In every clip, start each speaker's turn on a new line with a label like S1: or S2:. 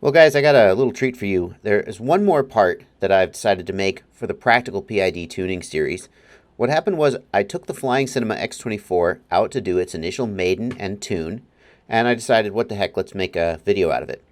S1: Well, guys, I got a little treat for you. There is one more part that I've decided to make for the practical PID tuning series. What happened was I took the FlyingCinema X24 out to do its initial maiden and tune, and I decided, what the heck, let's make a video out of it.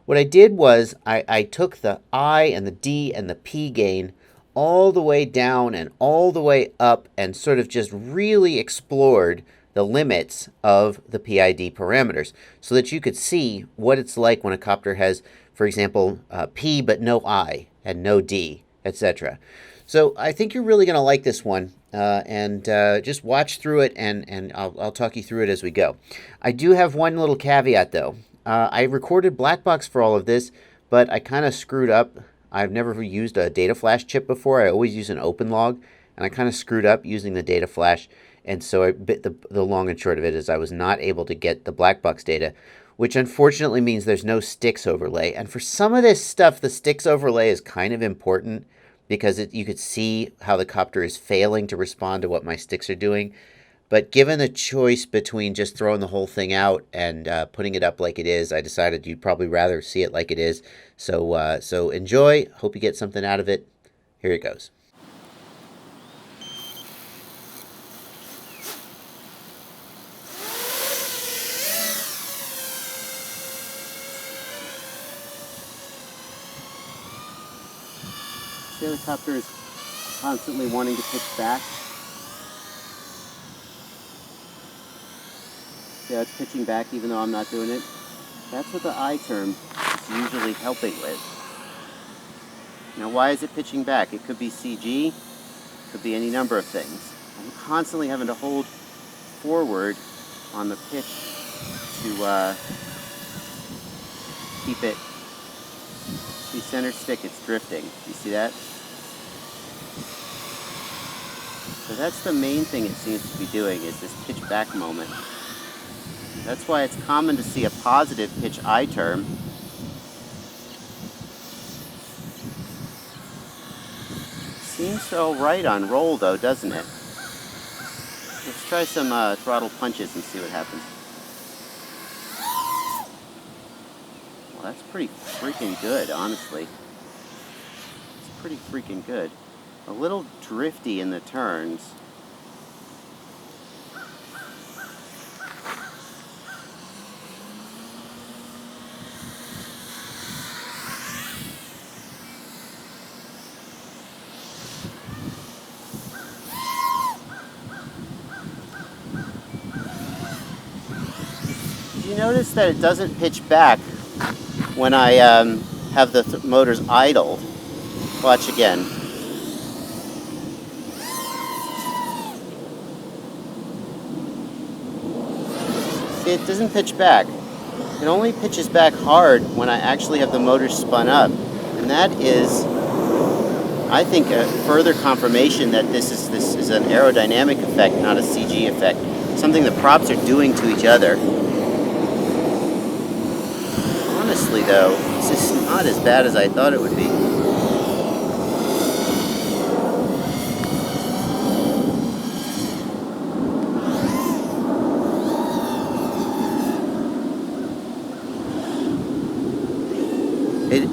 S1: What I did was I took the I and the D and the P gain all the way down and all the way up and sort of just really explored the limits of the PID parameters so that you could see what it's like when a copter has, for example, P but no I and no D, etc. So I think you're really going to like this one, and just watch through it, and I'll talk you through it as we go. I do have one little caveat, though. I recorded black box for all of this, but I kind of screwed up. I've never used a data flash chip before. I always use an open log, and I kind of screwed up using the data flash. And so the long and short of it is I was not able to get the black box data, which unfortunately means there's no sticks overlay. And for some of this stuff, the sticks overlay is kind of important because you could see how the copter is failing to respond to what my sticks are doing. But given the choice between just throwing the whole thing out and putting it up like it is, I decided you'd probably rather see it like it is. So enjoy. Hope you get something out of it. Here it goes. The helicopter is constantly wanting to pitch back. Yeah, it's pitching back even though I'm not doing it. That's what the I term is usually helping with. Now, why is it pitching back? It could be CG, could be any number of things. I'm constantly having to hold forward on the pitch to keep it. See, center stick, it's drifting. You see that? So that's the main thing it seems to be doing, is this pitch back moment. That's why it's common to see a positive pitch I term. Seems all right on roll though, doesn't it? Let's try some throttle punches and see what happens. Well, that's pretty freaking good, honestly. It's pretty freaking good. A little drifty in the turns. Did you notice that it doesn't pitch back when I have the motors idled? Watch again. See, it doesn't pitch back. It only pitches back hard when I actually have the motors spun up. And that is, I think, a further confirmation that this is an aerodynamic effect, not a CG effect. Something the props are doing to each other. Honestly, though, this is not as bad as I thought it would be.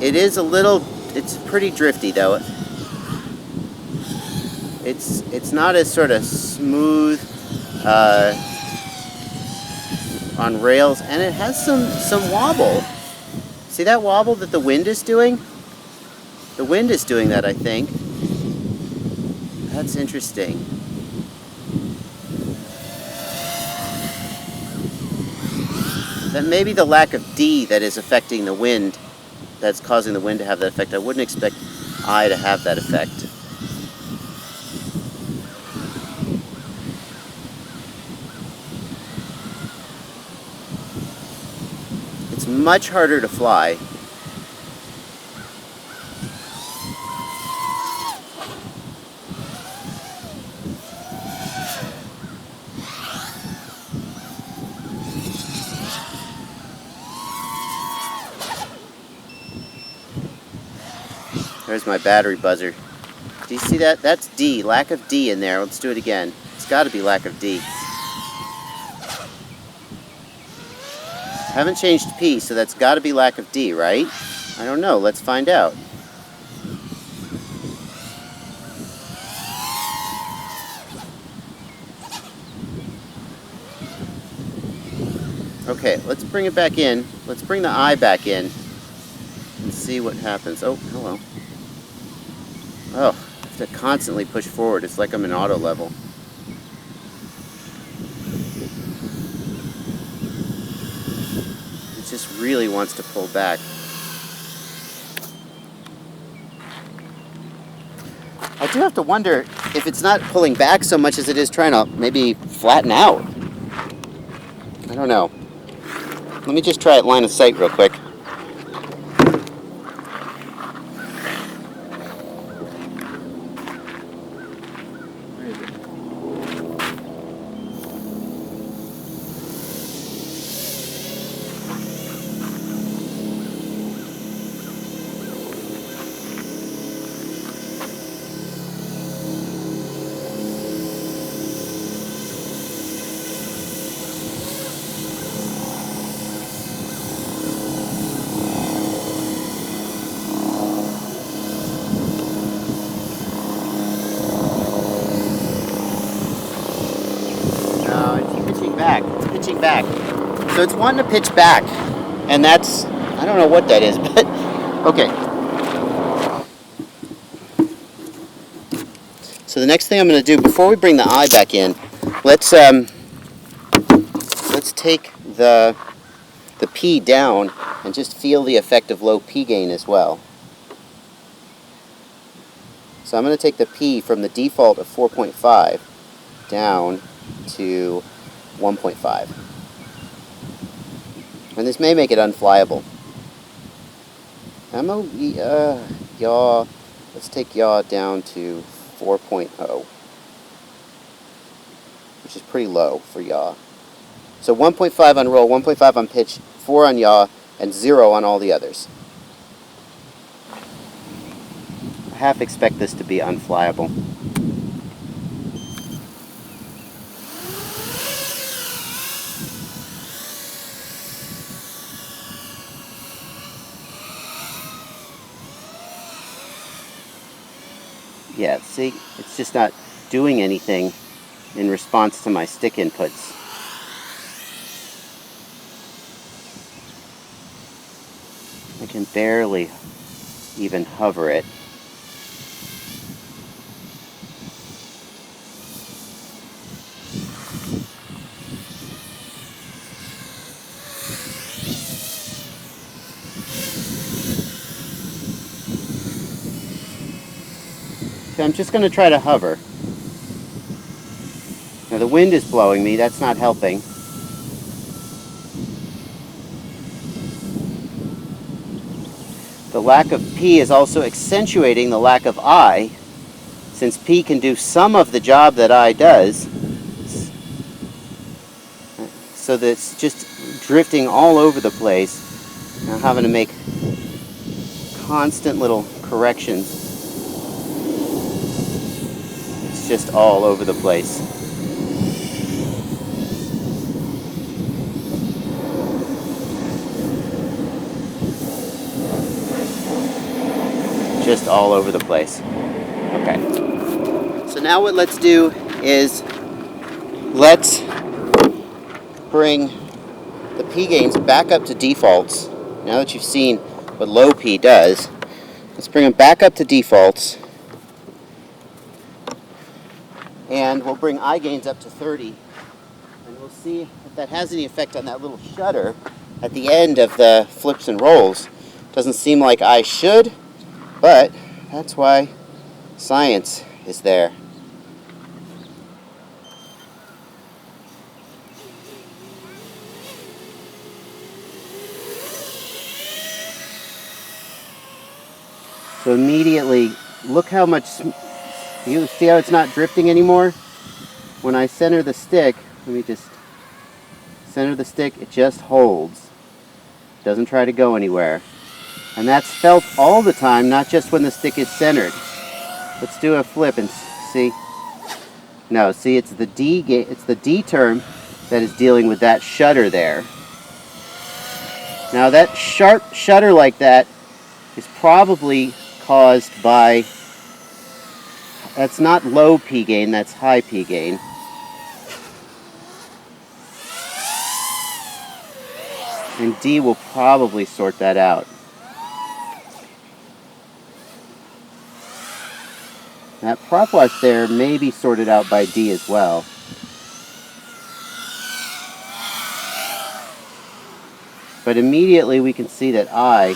S1: It is a little, it's pretty drifty though. It's not as sort of smooth on rails, and it has some wobble. See that wobble that the wind is doing? The wind is doing that, I think. That's interesting. That may be the lack of D that is affecting the wind, that's causing the wind to have that effect. I wouldn't expect I to have that effect. It's much harder to fly. There's my battery buzzer. Do you see that? That's D, lack of D in there. Let's do it again. It's got to be lack of D. Haven't changed P, so that's got to be lack of D, right? I don't know. Let's find out. Okay, let's bring it back in. Let's bring the eye back in and see what happens. Oh, hello. Oh, I have to constantly push forward. It's like I'm in auto level. It just really wants to pull back. I do have to wonder if it's not pulling back so much as it is trying to maybe flatten out. I don't know. Let me just try it line of sight real quick. Where is it? It's pitching back. So it's wanting to pitch back, and that's, I don't know what that is, but okay. So the next thing I'm going to do before we bring the eye back in, let's take the P down and just feel the effect of low P gain as well. So I'm going to take the P from the default of 4.5 down to 1.5. And this may make it unflyable. Yaw. Let's take yaw down to 4.0, which is pretty low for yaw. So 1.5 on roll, 1.5 on pitch, 4 on yaw, and 0 on all the others. I half expect this to be unflyable. Yeah, see, it's just not doing anything in response to my stick inputs. I can barely even hover it. So I'm just going to try to hover. Now the wind is blowing me, that's not helping. The lack of P is also accentuating the lack of I, since P can do some of the job that I does. So that it's just drifting all over the place. Now having to make constant little corrections. It's just all over the place. Just all over the place. Okay. So now what let's do is let's bring the P gains back up to defaults. Now that you've seen what low P does, let's bring them back up to defaults. And we'll bring I gains up to 30. And we'll see if that has any effect on that little shutter at the end of the flips and rolls. Doesn't seem like I should, but that's why science is there. So immediately, look how much, you see how it's not drifting anymore? When I center the stick, let me just center the stick, it just holds. Doesn't try to go anywhere. And that's felt all the time, not just when the stick is centered. Let's do a flip and see. No, see, it's the D term that is dealing with that shutter there. Now that sharp shutter like that is probably caused by, that's not low P gain, that's high P gain. And D will probably sort that out. That prop wash there may be sorted out by D as well. But immediately we can see that I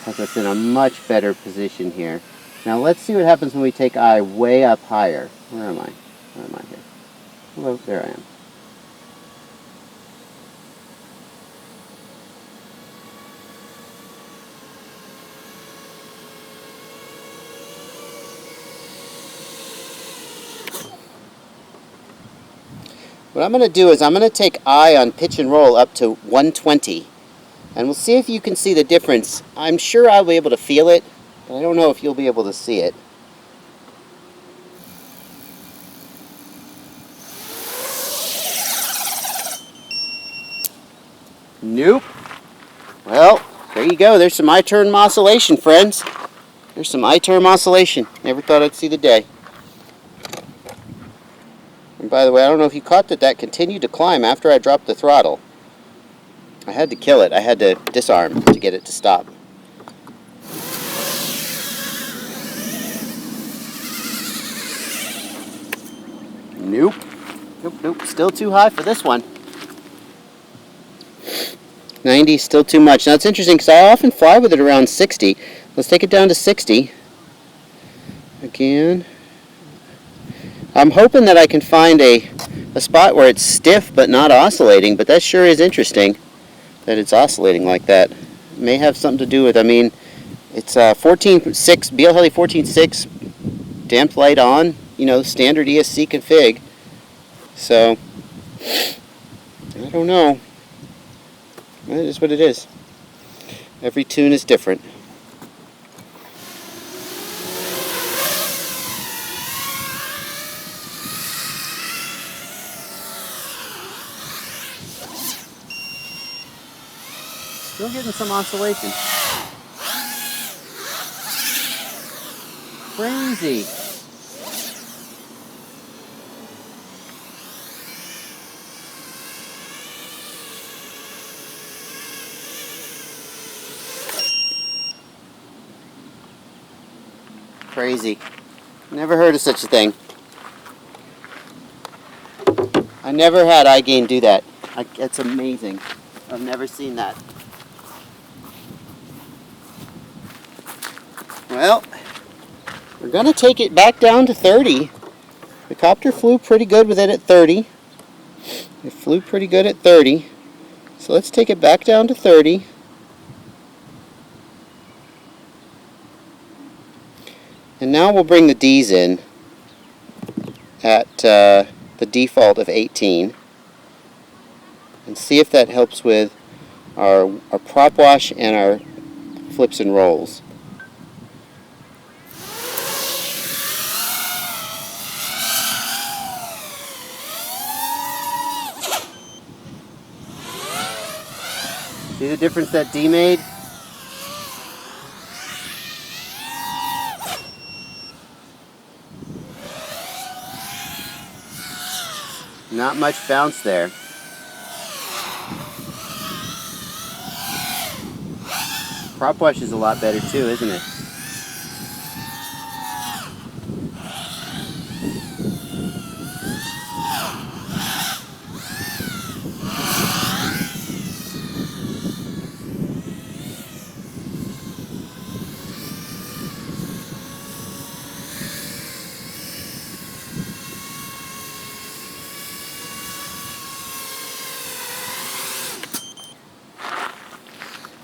S1: has us in a much better position here. Now let's see what happens when we take I way up higher. Where am I? Where am I here? Hello, there I am. What I'm going to do is I'm going to take I on pitch and roll up to 120. And we'll see if you can see the difference. I'm sure I'll be able to feel it, but I don't know if you'll be able to see it. Nope. Well, there you go. There's some I-term oscillation, friends. There's some I-term oscillation. Never thought I'd see the day. And by the way, I don't know if you caught that that continued to climb after I dropped the throttle. I had to kill it. I had to disarm to get it to stop. Nope. Nope. Still too high for this one. 90 is still too much. Now it's interesting because I often fly with it around 60. Let's take it down to 60. Again. I'm hoping that I can find a spot where it's stiff but not oscillating, but that sure is interesting that it's oscillating like that. It may have something to do with, I mean, it's 14.6, BLHeli 14.6, damped light on, you know, standard ESC config. So, I don't know. It is what it is. Every tune is different. Still getting some oscillation. Crazy. Crazy. Never heard of such a thing. I never had iGain do that. It's amazing. I've never seen that. Well, we're going to take it back down to 30. The copter flew pretty good with it at 30. It flew pretty good at 30. So let's take it back down to 30. And now we'll bring the D's in at the default of 18 and see if that helps with our prop wash and our flips and rolls. See the difference that D made? Not much bounce there. Prop wash is a lot better too, isn't it?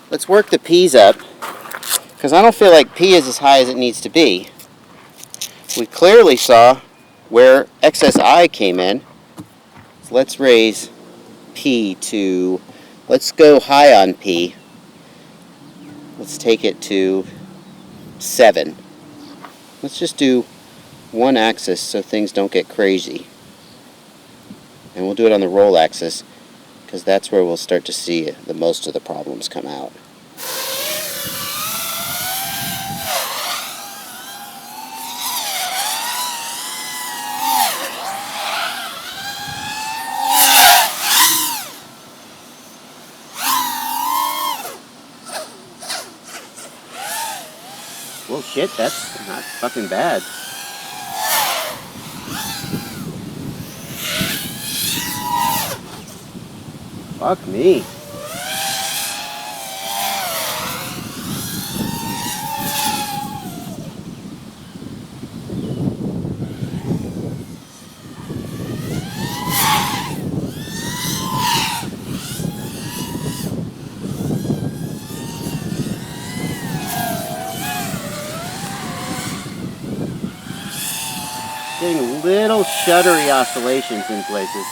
S1: Let's work the P's up, because I don't feel like P is as high as it needs to be. We clearly saw where excess I came in. So let's raise P to, let's go high on P. Let's take it to 7. Let's just do one axis so things don't get crazy. And we'll do it on the roll axis, because that's where we'll start to see the most of the problems come out. Well, shit, that's not fucking bad. Fuck me. Getting little shuddery oscillations in places.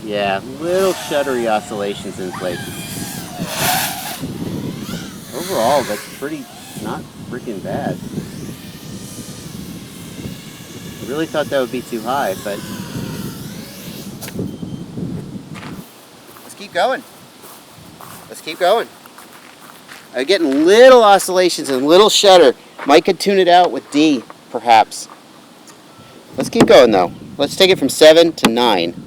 S1: Yeah, little shuddery oscillations in places. Overall, that's pretty not freaking bad. I really thought that would be too high, but let's keep going. Let's keep going. I'm getting little oscillations and little shudder. Might could tune it out with D, perhaps. Let's keep going though. Let's take it from 7 to 9.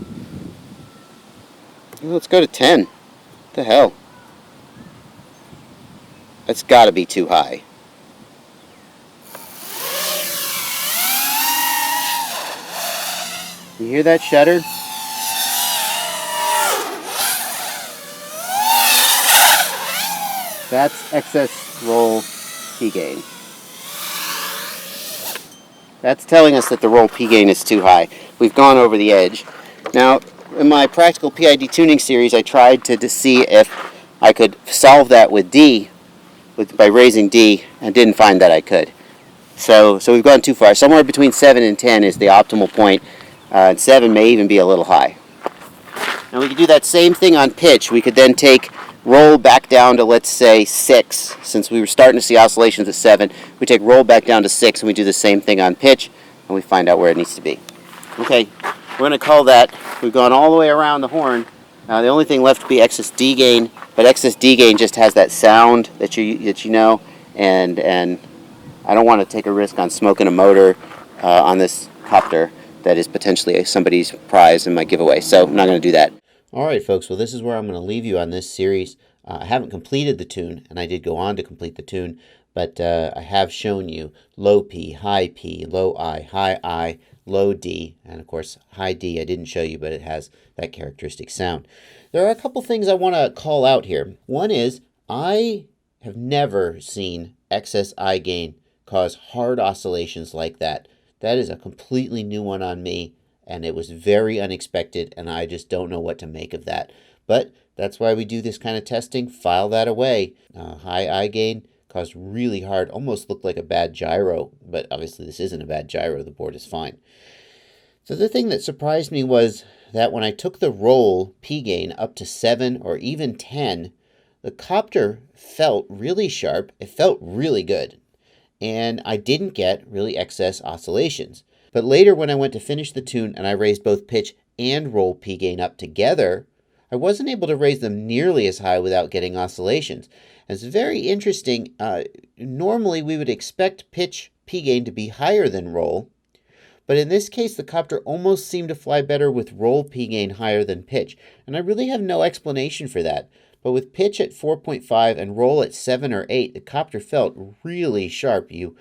S1: Let's go to 10. What the hell? That's gotta be too high. You hear that shudder? That's excess roll P gain. That's telling us that the roll P gain is too high. We've gone over the edge. Now, in my practical PID tuning series, I tried to see if I could solve that with D, by raising D, and didn't find that I could. So we've gone too far. Somewhere between 7 and 10 is the optimal point. 7 may even be a little high. Now we could do that same thing on pitch. We could then take roll back down to, let's say, 6. Since we were starting to see oscillations at 7, we take roll back down to 6, and we do the same thing on pitch, and we find out where it needs to be. Okay, we're going to call that, we've gone all the way around the horn. The only thing left to be excess D gain, but excess D gain just has that sound that you know, and I don't want to take a risk on smoking a motor on this copter that is potentially somebody's prize in my giveaway, so I'm not going to do that. Alright folks, well this is where I'm going to leave you on this series. I haven't completed the tune, and I did go on to complete the tune, but I have shown you low P, low I, high I, low D, and of course high D I didn't show you, but it has that characteristic sound. There are a couple things I want to call out here. One is, I have never seen excess I gain cause hard oscillations like that. That is a completely new one on me, and it was very unexpected, and I just don't know what to make of that. But that's why we do this kind of testing. File that away. High I gain caused really hard, almost looked like a bad gyro, but obviously this isn't a bad gyro. The board is fine. The other thing that surprised me was that when I took the roll P gain up to 7 or even 10, the copter felt really sharp. It felt really good, and I didn't get really excess oscillations. But later when I went to finish the tune and I raised both pitch and roll P gain up together, I wasn't able to raise them nearly as high without getting oscillations. And it's very interesting. Normally we would expect pitch P gain to be higher than roll, but in this case the copter almost seemed to fly better with roll P gain higher than pitch. And I really have no explanation for that. But with pitch at 4.5 and roll at 7 or 8, the copter felt really sharp. You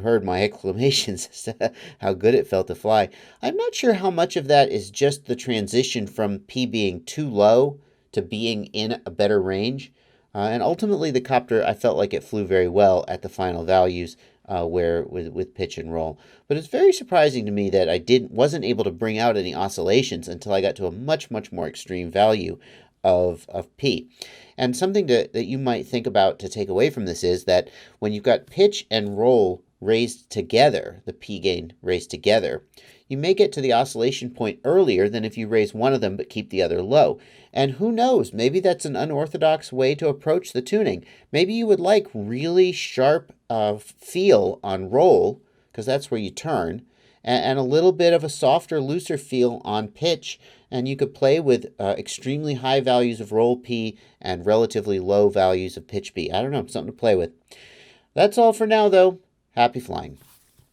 S1: heard my exclamations as to how good it felt to fly. I'm not sure how much of that is just the transition from P being too low to being in a better range. And ultimately the copter, I felt like it flew very well at the final values with pitch and roll. But it's very surprising to me that I wasn't able to bring out any oscillations until I got to a much more extreme value of P. And something that you might think about to take away from this is that when you've got pitch and roll raised together, the P gain raised together, you may get to the oscillation point earlier than if you raise one of them but keep the other low. And who knows, maybe that's an unorthodox way to approach the tuning. Maybe you would like really sharp feel on roll, because that's where you turn, and a little bit of a softer, looser feel on pitch, and you could play with extremely high values of roll P and relatively low values of pitch P. I don't know, something to play with. That's all for now, though. Happy flying.